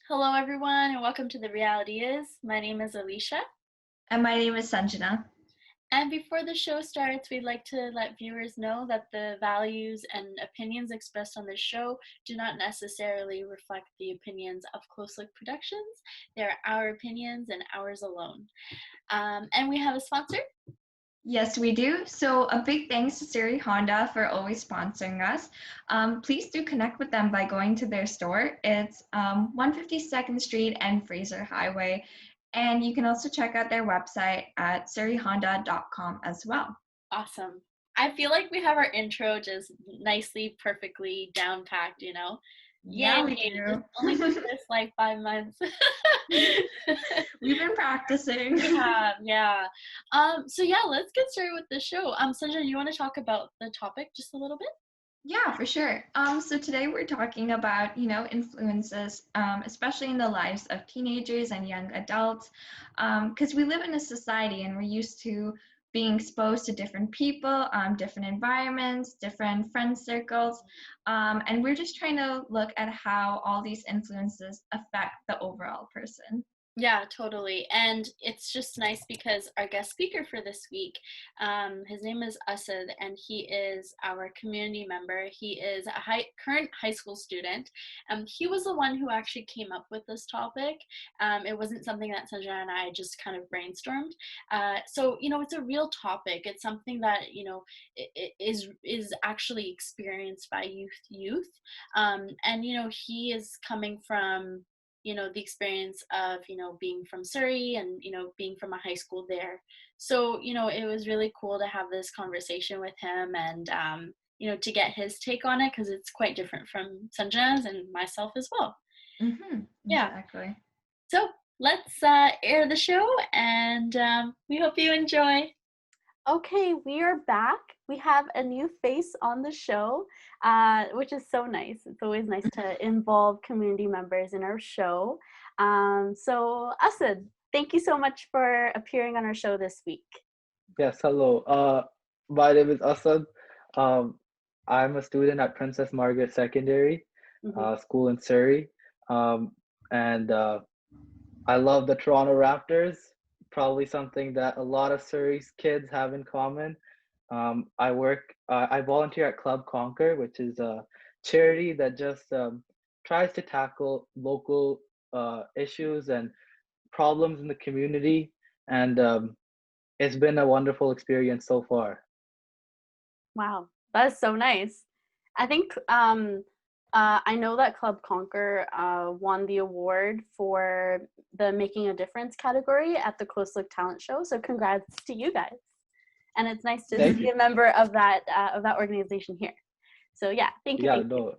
Hello, everyone, and welcome to The Reality Is. My name is Alicia. And my name is Sanjana. And before the show starts, we'd like to let viewers know that the values and opinions expressed on this show do not necessarily reflect the opinions of Close Look Productions. They're our opinions and ours alone. And we have a sponsor. Yes, we do. So a big thanks to Siri Honda for always sponsoring us. Please do connect with them by going to their store. It's 152nd Street and Fraser Highway. And you can also check out their website at surreyhonda.com as well. Awesome. I feel like we have our intro just nicely, perfectly down packed, you know? Yay, Yeah, we this do. only took us like 5 months. We've been practicing. Yeah. So yeah, let's get started with the show. Sanjay, you want to talk about the topic just a little bit? Yeah, for sure. So today we're talking about, influences, especially in the lives of teenagers and young adults, because we live in a society and we're used to being exposed to different people, different environments, different friend circles, and we're just trying to look at how all these influences affect the overall person. Yeah, totally. And it's just nice because our guest speaker for this week, his name is Asad, and he is our community member. He is a current high school student. He was the one who actually came up with this topic. It wasn't something that Sanjana and I just kind of brainstormed. So it's a real topic. It's something that is actually experienced by youth, and he is coming from the experience of being from Surrey and being from a high school there. So it was really cool to have this conversation with him and to get his take on it because it's quite different from Sanjana's and myself as well. Yeah. Exactly. So let's air the show and we hope you enjoy. Okay, we are back. We have a new face on the show, which is so nice. It's always nice to involve community members in our show. So, Asad, thank you so much for appearing on our show this week. Yes, hello. My name is Asad. Um, I'm a student at Princess Margaret Secondary Mhm. School in Surrey. Um, and I love the Toronto Raptors, probably something that a lot of Surrey's kids have in common. I volunteer at Club Conquer, which is a charity that just tries to tackle local issues and problems in the community. And it's been a wonderful experience so far. Wow, that is so nice. I think I know that Club Conquer won the award for the Making a Difference category at the Close Look Talent Show. So congrats to you guys. And it's nice to Thank see you. a member of that organization here. So yeah, thank you, Yeah, thank no,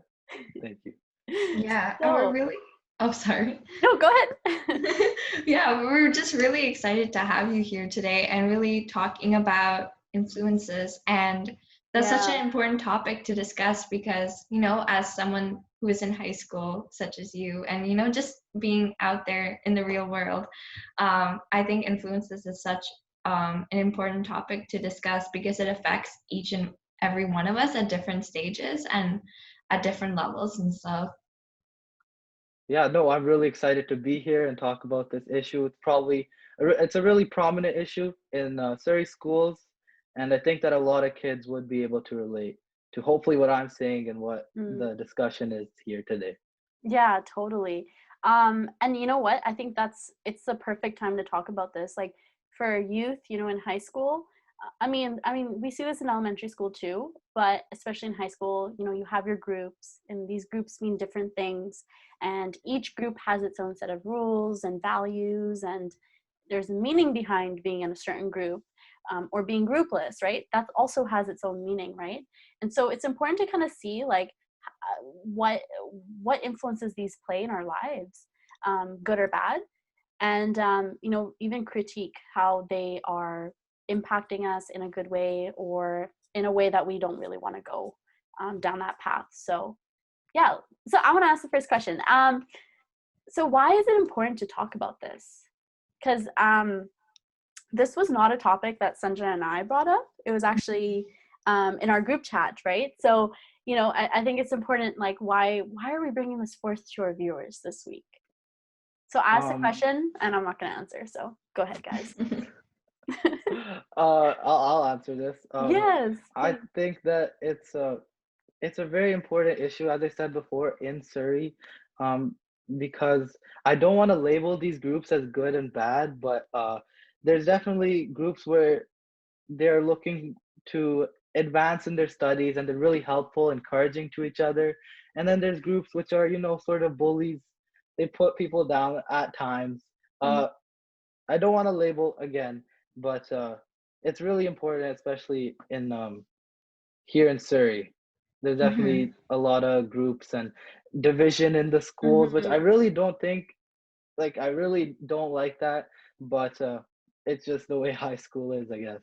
thank you. you. Yeah, and we're So really, oh, sorry. no, go ahead. Yeah, we're just really excited to have you here today and really talking about influences. And that's such Yeah. an important topic to discuss because, as someone who is in high school, such as you, and, just being out there in the real world, I think influences is such an important topic to discuss because it affects each and every one of us at different stages and at different levels and stuff. Yeah, no, I'm really excited to be here and talk about this issue. It's a really prominent issue in Surrey schools, and I think that a lot of kids would be able to relate to hopefully what I'm saying and what Mm. the discussion is here today. Yeah, totally. And you know what? I think it's the perfect time to talk about this. Like for youth, in high school. I mean, we see this in elementary school too, but especially in high school, you have your groups, and these groups mean different things, and each group has its own set of rules and values, and there's a meaning behind being in a certain group, or being groupless, right? That also has its own meaning, right? And so it's important to kind of see like what what influences these play in our lives, good or bad, and even critique how they are impacting us in a good way or in a way that we don't really want to go down that path. So yeah, so I want to ask the first question. So why is it important to talk about this? Because this was not a topic that Sanjana and I brought up. It was actually in our group chat, right? So, I think it's important. Like, why are we bringing this forth to our viewers this week? So ask the Um, question, and I'm not gonna answer. So go ahead, guys. I'll answer this. Yes, I please. think that it's a very important issue, as I said before, in Surrey, um, because I don't want to label these groups as good and bad, but there's definitely groups where they're looking to advance in their studies and they're really helpful, encouraging to each other. And then there's groups which are, sort of bullies. They put people down at times. Mhm. Uh, I don't want to label again, but it's really important, especially in here in Surrey. There's Mhm. definitely a lot of groups and division in the schools, which I Mhm. really don't think, like, I really don't like that. But it's just the way high school is, I guess.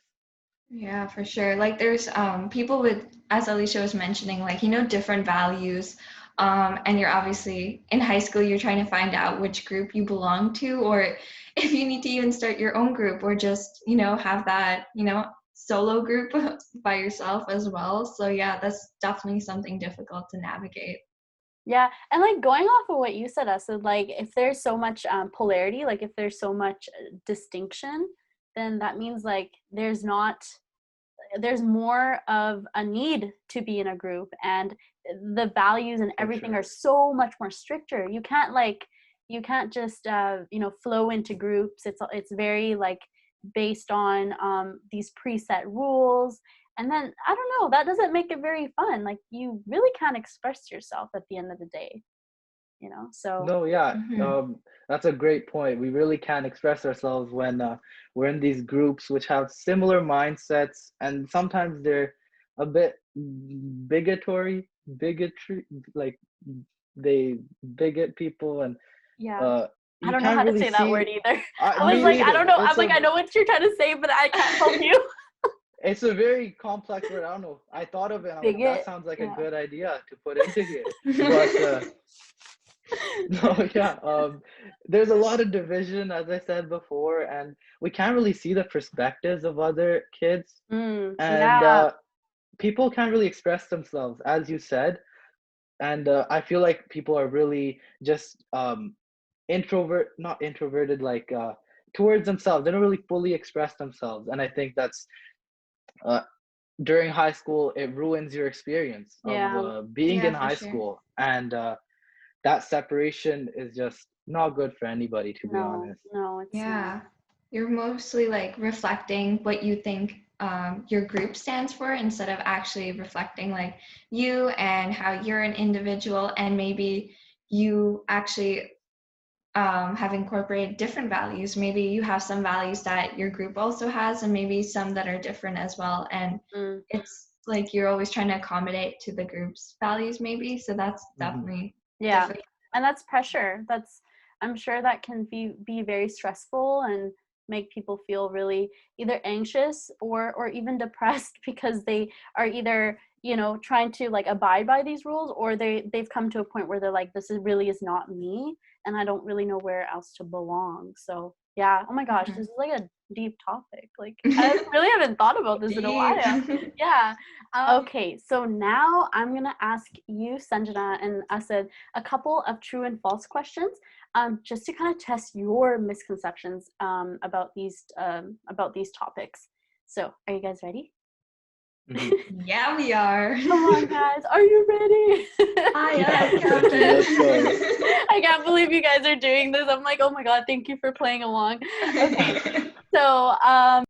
Yeah, for sure. Like there's people with, as Alicia was mentioning, like different values. And you're obviously in high school, you're trying to find out which group you belong to, or if you need to even start your own group, or just, have that, solo group by yourself as well. So yeah, that's definitely something difficult to navigate. Yeah, and like going off of what you said, Asa, like if there's so much polarity, like if there's so much distinction, then that means like there's more of a need to be in a group, and the values and For everything are sure. so much more stricter. You can't just flow into groups. It's very like based on these preset rules, and then I don't know, that doesn't make it very fun. Like you really can't express yourself at the end of the day, so No, yeah, Hmm. that's a great point. We really can't express ourselves when we're in these groups which have similar mindsets, and sometimes they're a bit bigotry, like they bigot people, and yeah, I you don't know can't how to really say that see. word either. I was Me like, I don't neither. know, I'm like, I know what you're trying to say, but I can't help you. It's a very complex word. I don't know. I thought of it. And I'm like, that Bigot. sounds like a Yeah. good idea to put into here, but no, yeah. There's a lot of division, as I said before, and we can't really see the perspectives of other kids, and Yeah. people can't really express themselves, as you said. And I feel like people are really just not introverted, like towards themselves. They don't really fully express themselves, and I think that's uh, during high school, it ruins your experience of Yeah. being Yeah, in for high sure. school, and that separation is just not good for anybody, to be No, honest. no, it's not. Yeah, you're mostly like reflecting what you think your group stands for instead of actually reflecting like you and how you're an individual, and maybe you actually have incorporated different values. Maybe you have some values that your group also has, and maybe some that are different as well. And Mm, it's like you're always trying to accommodate to the group's values, maybe. So that's Hmm. definitely yeah. difficult. And that's pressure. I'm sure that can be very stressful and make people feel really either anxious or even depressed because they are either, trying to like abide by these rules, or they've come to a point where they're like, this really is not me, and I don't really know where else to belong. So yeah, oh my gosh, this is like a deep topic. Like I really haven't thought about this in a Deep. while. Yeah. Okay, so now I'm gonna ask you, Sanjana and Asad, a couple of true and false questions, just to kind of test your misconceptions about these topics. So, are you guys ready? Hmm. Yeah, we are. Come on, guys, are you ready? Aye, Yeah, aye, I'm ready. Let's go. Captain. I can't believe you guys are doing this. I'm like, oh my god, thank you for playing along. Okay, so I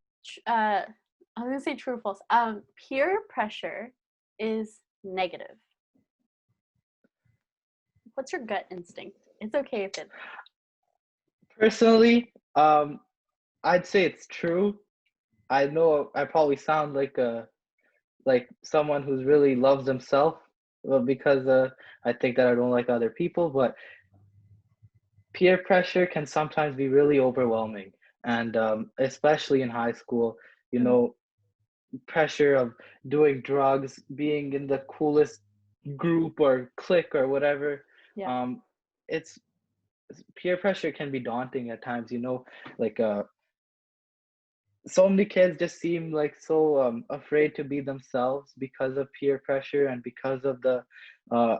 was gonna say true or false. Peer pressure is negative. What's your gut instinct? It's okay if it's Personally, I'd say it's true. I know I probably sound like someone who's really loves himself, well, because I think that I don't like other people, but peer pressure can sometimes be really overwhelming, and especially in high school, you mm, know, pressure of doing drugs, being in the coolest group or clique or whatever. yeah. Um, it's peer pressure can be daunting at times, like so many kids just seem like so afraid to be themselves because of peer pressure and because of the uh,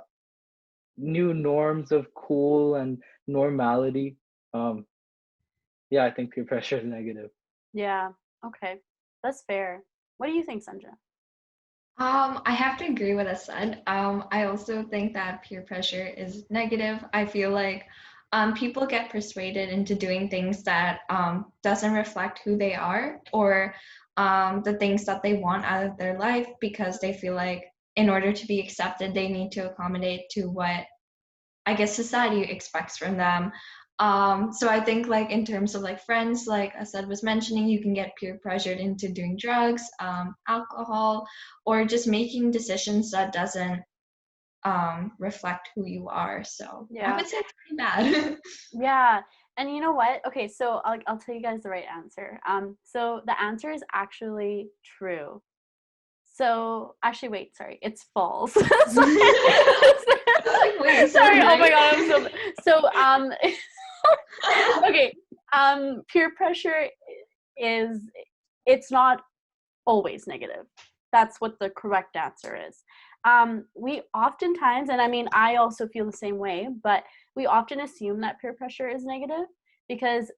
new norms of cool and normality. Um, yeah, I think peer pressure is negative. Yeah. Okay. That's fair. What do you think, Sanjana? I have to agree with Asad. I also think that peer pressure is negative. I feel like people get persuaded into doing things that doesn't reflect who they are or the things that they want out of their life because they feel like in order to be accepted, they need to accommodate to what I guess society expects from them. So I think like in terms of like friends, like Asad was mentioning, you can get peer pressured into doing drugs, alcohol, or just making decisions that doesn't reflect who you are. So I Yeah. would say it's pretty bad. Yeah. And you know what? Okay, so I'll tell you guys the right answer. So the answer is actually true. So actually, wait, sorry, it's false. Sorry. I was like, wait, so Sorry. Oh my right? god, I'm okay. Peer pressure is it's not always negative. That's what the correct answer is. We oftentimes, and I mean, I also feel the same way, but we often assume that peer pressure is negative because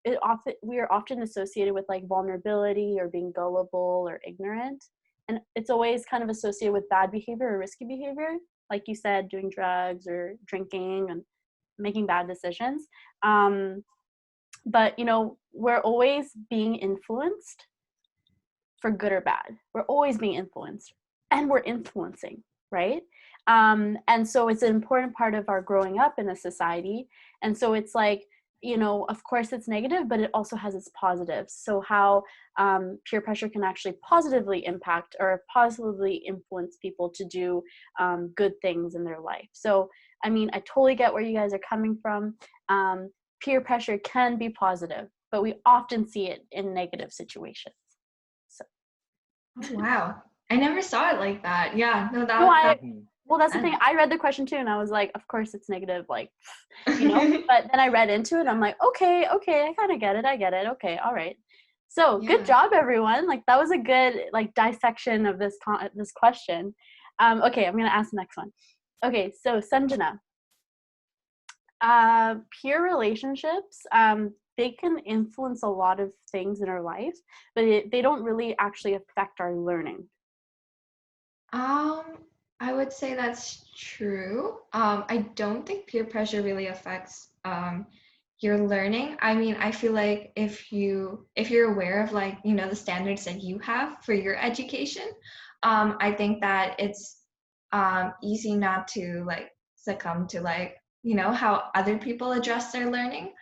we are often associated with like vulnerability or being gullible or ignorant, and it's always kind of associated with bad behavior or risky behavior, like you said, doing drugs or drinking and making bad decisions. But we're always being influenced for good or bad. We're always being influenced and we're influencing, right? And so it's an important part of our growing up in a society. And so it's like, of course it's negative, but it also has its positives. So how peer pressure can actually positively impact or positively influence people to do good things in their life. So, I mean, I totally get where you guys are coming from. Peer pressure can be positive, but we often see it in negative situations. So, Oh, wow. I never saw it like that. Yeah, no, no, that Mhm. well, that's the makes thing. I read the question too, and I was like, of course it's negative, like, sense. But then I read into it, I'm like, okay, I kind of get it. I get it. Okay, all right. So good Yeah. job, everyone. Like that was a good like dissection of this question. Okay, I'm gonna ask the next one. Okay, so Sanjana, peer relationships, they can influence a lot of things in our life, but they don't really actually affect our learning. Um, I would say that's true. I don't think peer pressure really affects your learning. I mean, I feel like if you're aware of like, the standards that you have for your education, I think that it's easy not to like succumb to like, how other people address their learning.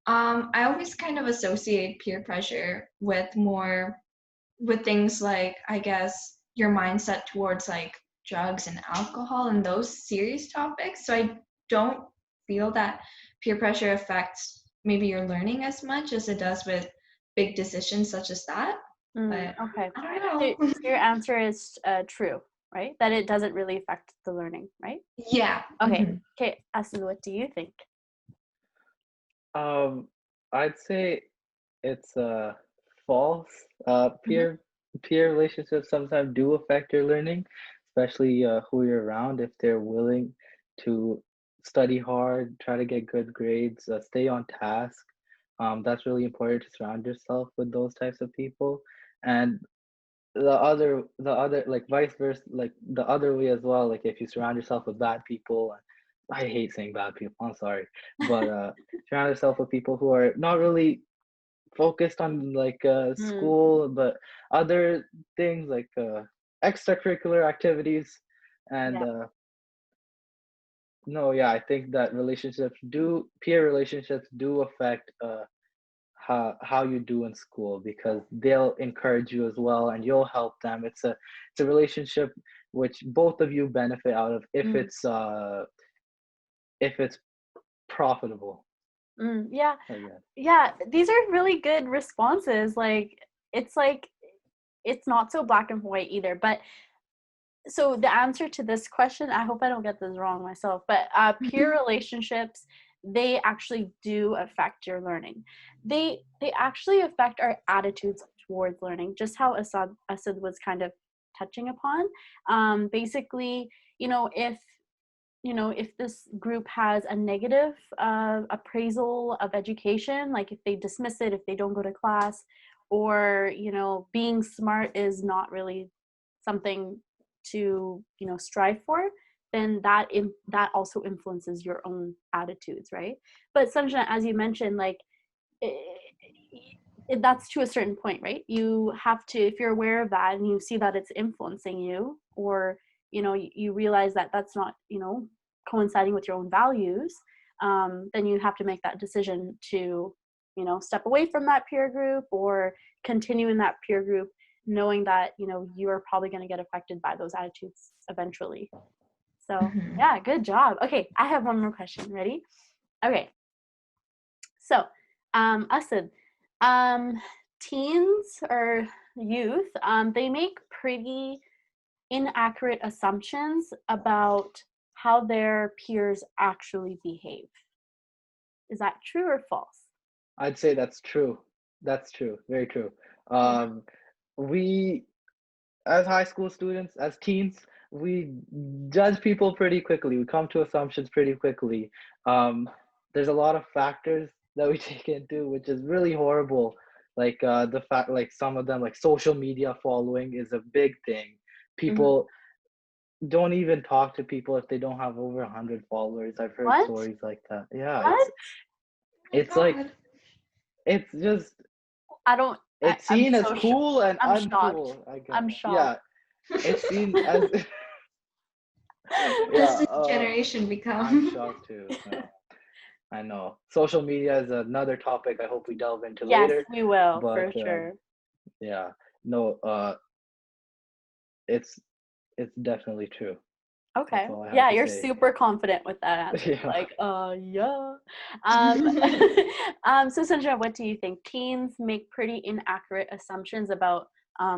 I always kind of associate peer pressure with things like I guess your mindset towards like drugs and alcohol and those serious topics. So I don't feel that peer pressure affects maybe your learning as much as it does with big decisions such as that. But Okay. I So, don't know. so your answer is true, right? That it doesn't really affect the learning, right? Yeah. Okay. Mhm. Okay, Asu, what do you think? Um, I'd say it's false. Mm-hmm. Peer relationships sometimes do affect your learning, especially who you're around. If they're willing to study hard, try to get good grades, stay on task. That's really important to surround yourself with those types of people. And the other like vice versa, like the other way as well. Like if you surround yourself with bad people, I hate saying bad people. I'm sorry, but surround yourself with people who are not really focused on like Mm, school, but other things like extracurricular activities. And yeah. no, yeah, I think that peer relationships do affect how you do in school because they'll encourage you as well and you'll help them. It's a relationship which both of you benefit out of Mm, if it's profitable, yeah. I guess. Yeah. These are really good responses. Like it's not so black and white either. But so the answer to this question, I hope I don't get this wrong myself, but peer relationships, they actually do affect your learning. They actually affect our attitudes towards learning, just how Asad was kind of touching upon. Basically, if you know, if this group has a negative appraisal of education, like if they dismiss it, if they don't go to class, or, you know, being smart is not really something to, you know, strive for, then that also influences your own attitudes, right? But Sanjana, as you mentioned, like that's to a certain point, right? You have to, if you're aware of that and you see that it's influencing you, or, you know, you realize that that's not, you know, coinciding with your own values, then you have to make that decision to, you know, step away from that peer group or continue in that peer group, knowing that, you know, you're probably going to get affected by those attitudes eventually. So yeah, good job. Okay, I have one more question. Ready? Okay. So, Asad, teens or youth, they make pretty inaccurate assumptions about how their peers actually behave. Is that true or false? I'd say that's true. That's true. Very true. Yeah. We, as high school students, as teens, we judge people pretty quickly. We come to assumptions pretty quickly. Um, there's a lot of factors that we take into, which is really horrible. Like the fact, like some of them, like social media following is a big thing. Mhm. People don't even talk to people if they don't have over 100 followers. I've heard What? stories like that. Yeah, What? Oh my it's like God. it's just I don't, it's I'm seen as so shocked. cool and I'm shocked. uncool, I guess. I'm shocked. Yeah, it's seen as What does yeah, this generation I'm become? shocked too. Yeah, I know. Social media is another topic I hope we delve into Yes, later. we will, But for sure. yeah, no, it's it's definitely true. Okay. That's all I have Yeah, to you're say. super confident with that answer. Yeah. Like, yeah. Um, so Sanjana, what do you think? Teens make pretty inaccurate assumptions about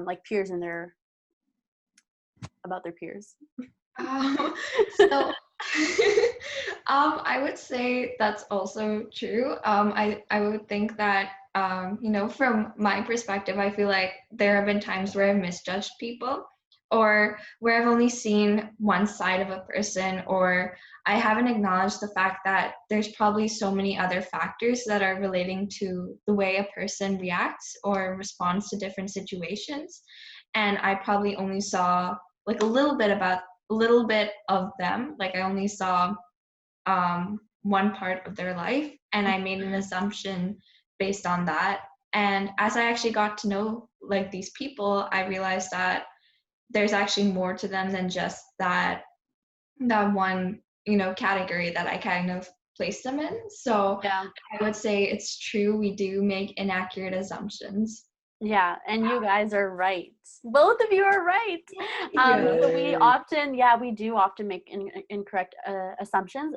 like peers and about their peers. Um, so, I would say that's also true. I would think that, you know, from my perspective, I feel like there have been times where I've misjudged people or where I've only seen one side of a person, or I haven't acknowledged the fact that there's probably so many other factors that are relating to the way a person reacts or responds to different situations. And I probably only saw like a little bit of them. Like I only saw one part of their life, and I made an assumption based on that. And as I actually got to know like these people, I realized that there's actually more to them than just that one, you know, category that I kind of placed them in. So Yeah. I would say it's true. We do make inaccurate assumptions. Yeah, and you guys are right. Both of you are right. Yeah. So we Yay. often, yeah, we do often make incorrect assumptions.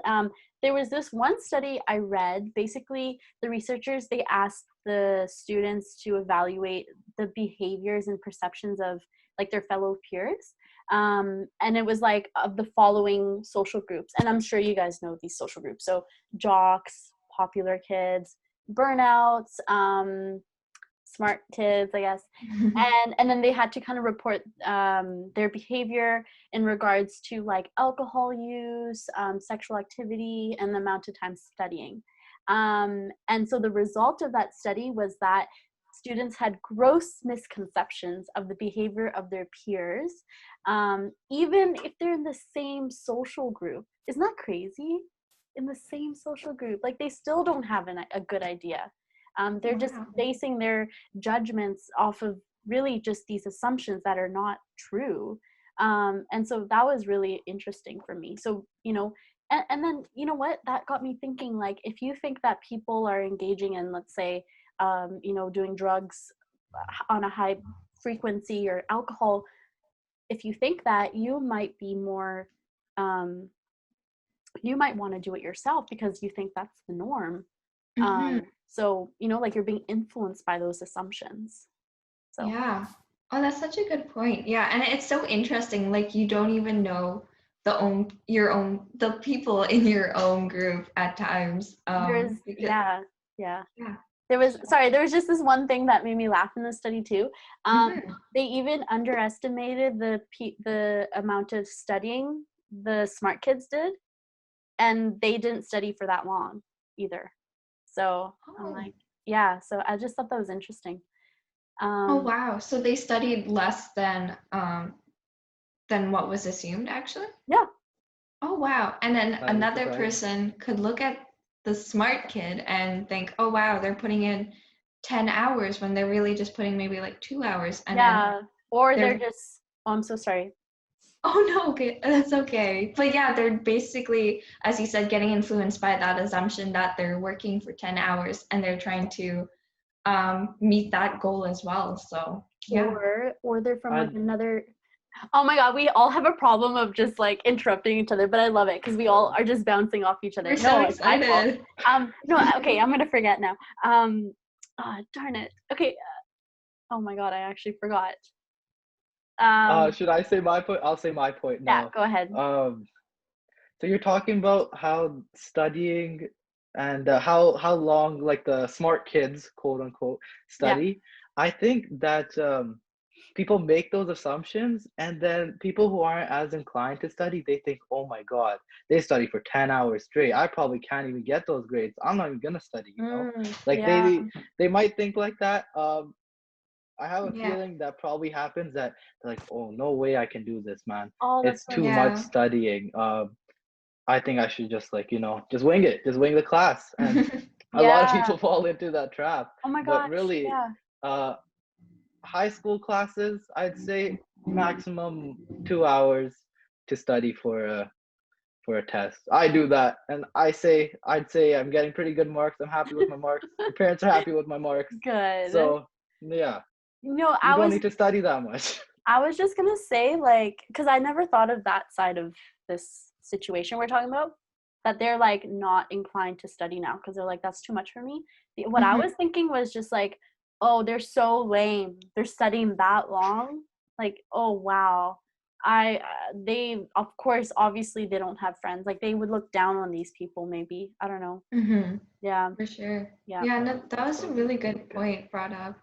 There was this one study I read. Basically, the researchers, they asked the students to evaluate the behaviors and perceptions of like their fellow peers. And it was like of the following social groups, and I'm sure you guys know these social groups. So jocks, popular kids, burnouts, smart kids, I guess. And then they had to kind of report their behavior in regards to like alcohol use, sexual activity, and the amount of time studying. And so the result of that study was that students had gross misconceptions of the behavior of their peers, even if they're in the same social group. Isn't that crazy? In the same social group, like they still don't have a good idea. They're just Wow. basing their judgments off of really just these assumptions that are not true. And so that was really interesting for me. So, you know, and then, you know what, that got me thinking, like, if you think that people are engaging in, let's say, you know, doing drugs on a high frequency or alcohol, if you think that, you might be more, you might want to do it yourself because you think that's the norm. Mhm. So, you know, like you're being influenced by those assumptions. So, Yeah. Oh, that's such a good point. Yeah, and it's so interesting. Like you don't even know the people in your own group at times. there's, Because yeah, yeah. yeah. There was just this one thing that made me laugh in the study too. Mhm. They even underestimated the amount of studying the smart kids did. and they didn't study for that long either. So I'm Oh. like, yeah. So I just thought that was interesting. Oh Um, wow. So they studied less than what was assumed actually? yeah, Oh wow. And then That is another surprising. person could look at the smart kid and think, "Oh wow, they're putting in 10 hours when they're really just putting maybe like 2 hours." And then yeah. Or they're they're just. Oh, I'm so sorry. oh no, okay, that's okay. But yeah, they're basically, as you said, getting influenced by that assumption that they're working for 10 hours and they're trying to meet that goal as well. So yeah. Or they're from like I another. Oh my god, we all have a problem of just like interrupting each other, but I love it because we all are just bouncing off each other. We're so No, it's my fault. excited. No, okay, I'm gonna forget now. Darn it. Okay. Oh my god, I actually forgot. should I say my point? I'll say my point Yeah, now. go ahead. Um, so you're talking about how studying and how long like the smart kids, quote unquote, Yeah. study. I think that people make those assumptions, and then people who aren't as inclined to study, they think, oh my god, they study for 10 hours straight, I probably can't even get those grades, I'm not even gonna study, you know. Like Yeah. they might think like that. I have a Yeah. feeling that probably happens, that they're like, oh, no way I can do this, man, Oh, that's it's so too much Yeah. studying. I think I should just, like, just wing it, just wing the class. And a lot of yeah. people fall into that trap. Oh my But gosh. really, Yeah. uh high school classes, I'd say maximum 2 hours to study for a test. I do that, and I'd say I'm getting pretty good marks. I'm happy with my marks. My parents are happy with my marks. Good. So yeah, No, you don't need to study that much. I was just gonna say, like, because I never thought of that side of this situation we're talking about, that they're like not inclined to study now because they're like, that's too much for me. What I Mhm. was thinking was just like, oh, they're so lame. They're studying that long. Like, oh wow. They, of course, obviously they don't have friends. Like, they would look down on these people, maybe. I don't know. Mhm. Yeah. For sure. Yeah. Yeah, Yeah, no, that was a really good totally get point brought up.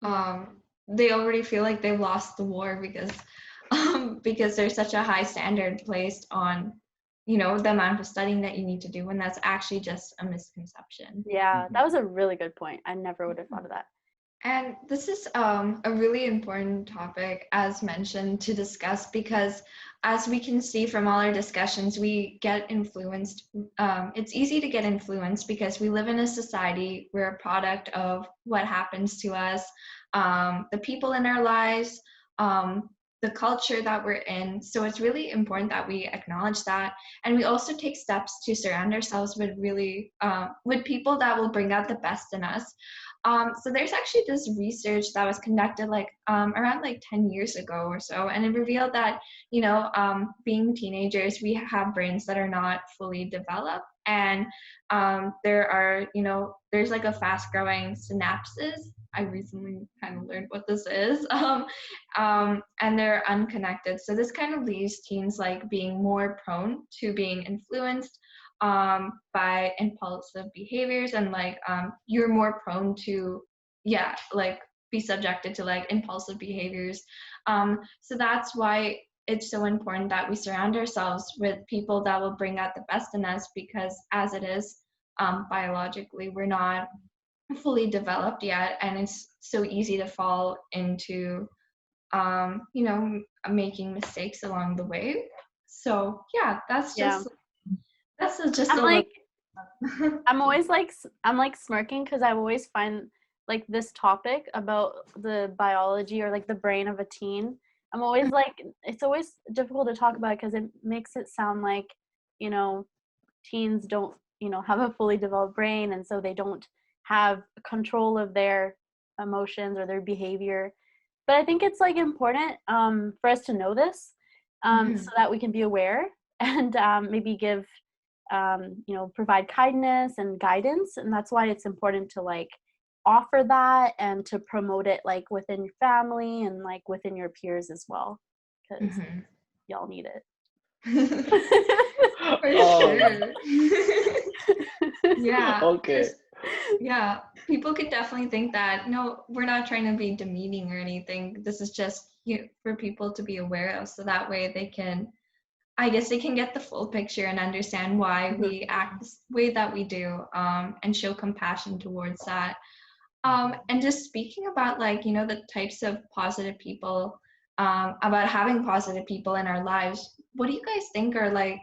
Yeah. They already feel like they've lost the war because there's such a high standard placed on, the amount of studying that you need to do when that's actually just a misconception. Yeah. Mhm. That was a really good point. I never would have thought of that. And this is a really important topic, as mentioned, to discuss because, as we can see from all our discussions, we get influenced. It's easy to get influenced because we live in a society. We're a product of what happens to us, the people in our lives, the culture that we're in. So it's really important that we acknowledge that, and we also take steps to surround ourselves with with people that will bring out the best in us. So there's actually this research that was conducted around 10 years ago or so, and it revealed that being teenagers, we have brains that are not fully developed, and there's like a fast growing synapses. I recently kind of learned what this is, and they're unconnected. So this kind of leaves teens like being more prone to being influenced by impulsive behaviors, and you're more prone to be subjected to impulsive behaviors. So that's why it's so important that we surround ourselves with people that will bring out the best in us, because as it is, biologically we're not fully developed yet, and it's so easy to fall into making mistakes along the way. So yeah, Yeah. that's just I'm a little. like, I'm like smirking because I always find like this topic about the biology or like the brain of a teen. I'm always like, it's always difficult to talk about because it makes it sound like, you know, teens don't, have a fully developed brain, and so they don't have control of their emotions or their behavior. But I think it's like important for us to know this, so Mhm. that we can be aware and maybe give provide kindness and guidance. And that's why it's important to like offer that and to promote it like within your family and like within your peers as well, because Mhm. y'all need it. For um sure. Yeah, okay. because yeah, people could definitely think that no, we're not trying to be demeaning or anything. This is just for people to be aware of, so that way they can I guess they can get the full picture and understand why Mhm. we act the way that we do, and show compassion towards that. And just speaking about like, the types of positive people, about having positive people in our lives, what do you guys think are like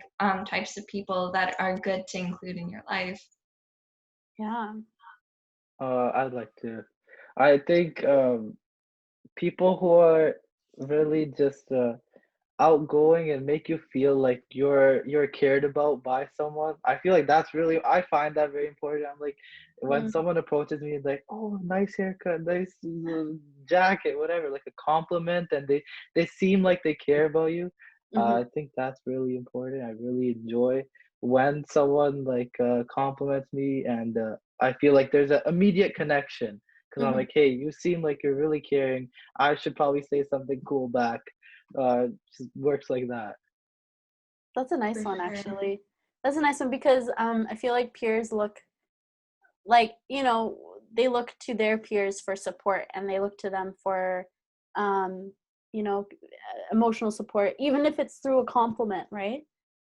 types of people that are good to include in your life? Yeah. I'd like to. I think people who are really just outgoing and make you feel like you're cared about by someone. I feel like that's really I find that very important. I'm like when Mm-hmm. someone approaches me and like, oh, nice haircut, nice jacket, whatever, like a compliment, and they seem like they care about you. I think that's really important. I really enjoy when someone like compliments me, and I feel like there's an immediate connection because I'm Hmm. like, hey, you seem like you're really caring. I should probably say something cool back. Just works like that. That's a nice For one, sure. actually. That's a nice one because I feel like peers look like, they look to their peers for support, and they look to them for, um, emotional support, even if it's through a compliment, right?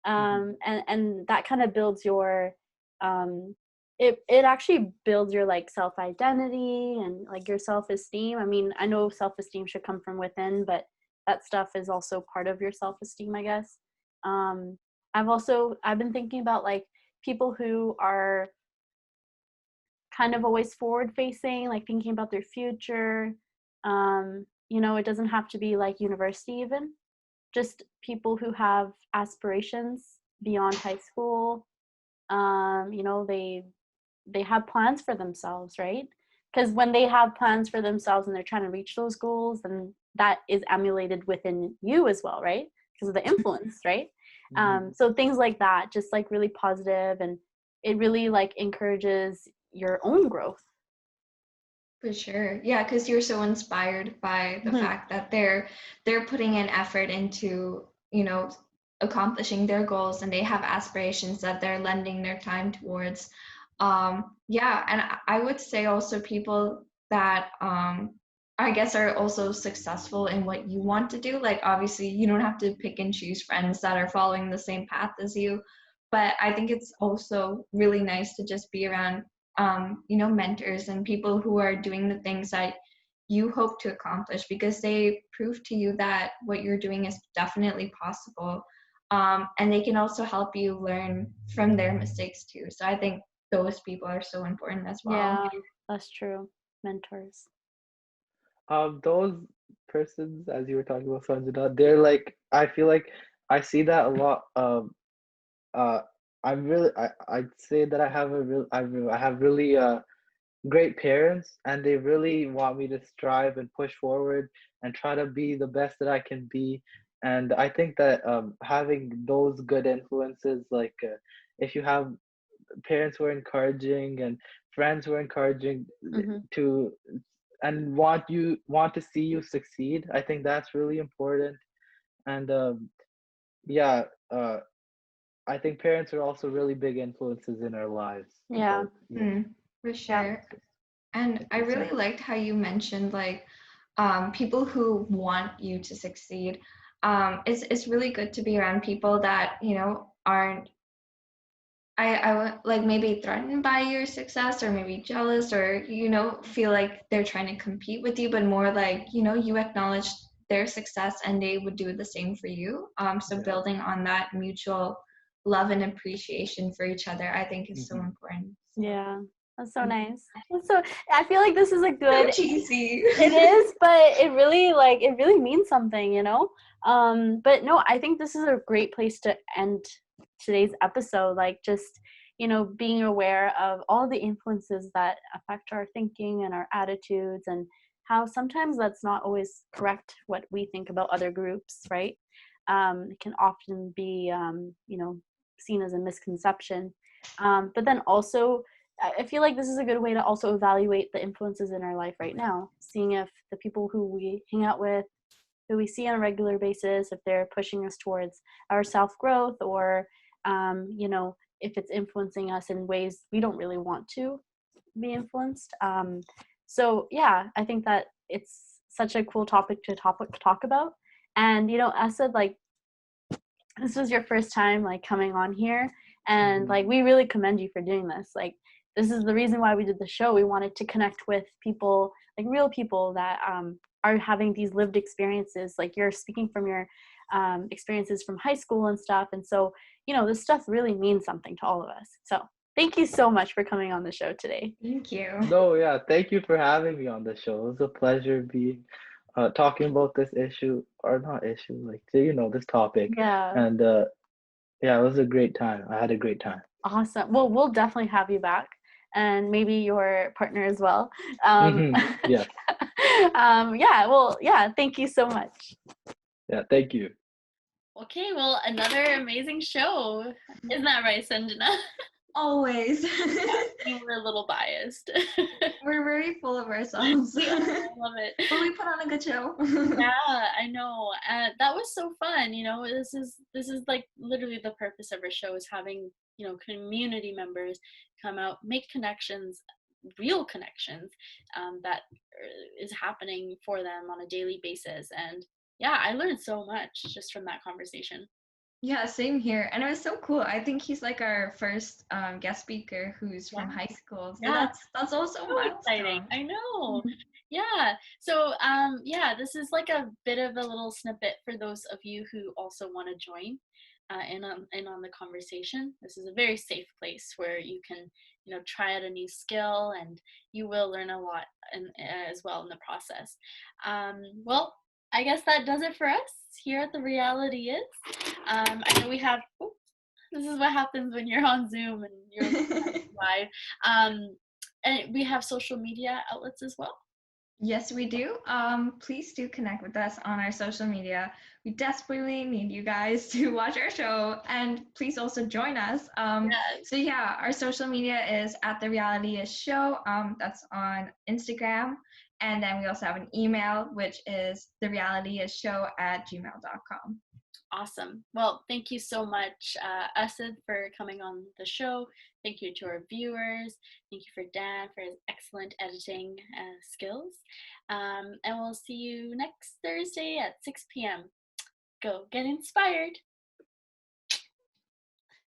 Mhm. And that kind of builds your, um, it actually builds your like self identity and like your self esteem. I mean, I know self esteem should come from within, but that stuff is also part of your self esteem, I guess. Um, I've been thinking about like people who are kind of always forward facing, like thinking about their future. It doesn't have to be like university even, just people who have aspirations beyond high school. They have plans for themselves, right? Because when they have plans for themselves and they're trying to reach those goals, then that is emulated within you as well, right? Because of the influence, right? Mhm. So things like that, just like really positive, and it really like encourages your own growth. For sure. Yeah, because you're so inspired by the Mhm. fact that they're putting in effort into, accomplishing their goals, and they have aspirations that they're lending their time towards. Yeah, and I would say also people that I guess are also successful in what you want to do. Like obviously you don't have to pick and choose friends that are following the same path as you, but I think it's also really nice to just be around mentors and people who are doing the things that you hope to accomplish because they prove to you that what you're doing is definitely possible. And they can also help you learn from their mistakes too. So I think those people are so important as well. Yeah, that's true. Mentors. Those persons, as you were talking about, Sanjana, they're like, I feel like I see that a lot. Uh, I'd say that I have really great parents, and they really want me to strive and push forward and try to be the best that I can be. And I think that having those good influences, like if you have parents who are encouraging and friends who are encouraging Hmm. to and want to see you succeed, I think that's really important. And yeah, uh, I think parents are also really big influences in our lives. Yeah. But yeah, Mm, for Yeah. sure. And I so really liked how you mentioned like people who want you to succeed. It's really good to be around people that aren't like maybe threatened by your success or maybe jealous or feel like they're trying to compete with you, but more like you acknowledge their success and they would do the same for you. So yeah. building on that mutual love and appreciation for each other, I think is so Hmm. important. So Yeah. That's so nice. So I feel like this is a so good. cheesy. It is, but it really means something. But no, I think this is a great place to end today's episode. Like just, being aware of all the influences that affect our thinking and our attitudes, and how sometimes that's not always correct what we think about other groups, right? It can often be, seen as a misconception. But then also, I feel like this is a good way to also evaluate the influences in our life right now, seeing if the people who we hang out with, who we see on a regular basis, if they're pushing us towards our self growth, or, if it's influencing us in ways we don't really want to be influenced. So yeah, I think that it's such a cool topic to talk about. And I said like this was your first time like coming on here, and like we really commend you for doing this. Like this is the reason why we did the show. We wanted to connect with people, like real people that are having these lived experiences. Like you're speaking from your experiences from high school and stuff, and so this stuff really means something to all of us. So thank you so much for coming on the show today. Thank you. No, yeah, thank you for having me on the show. It was a pleasure being talking about this issue, or not issue, like this topic. Yeah. And yeah, it was a great time. I had a great time. Awesome. Well, we'll definitely have you back, and maybe your partner as well. Yes. Yeah. Well, yeah. Thank you so much. Yeah, thank you. Okay, well, another amazing show. Isn't that right, Sanjana? Always. You were a little biased. We're very full of ourselves. Yeah, I love it. But we put on a good show. Yeah, I know. That was so fun. This is like literally the purpose of our show is having, community members come out, make connections, real connections that is happening for them on a daily basis. And yeah, I learned so much just from that conversation. Yeah, same here. And it was so cool. I think he's like our first guest speaker who's from high school. So Yeah. that's also So exciting. I know. Yeah. So yeah, this is like a bit of a little snippet for those of you who also want to join in on the conversation. This is a very safe place where you can, try out a new skill, and you will learn a lot as well in the process. Well, I guess that does it for us here at The Reality Is. I know we have, this is what happens when you're on Zoom and you're live. And we have social media outlets as well. Yes, we do. Please do connect with us on our social media. We desperately need you guys to watch our show, and please also join us. Yes. So yeah, our social media is at The Reality Is Show. That's on Instagram. And then we also have an email, which is therealityisshow@gmail.com. Awesome. Well, thank you so much, Asad, for coming on the show. Thank you to our viewers. Thank you for Dan for his excellent editing skills. And we'll see you next Thursday at 6 p.m. Go get inspired.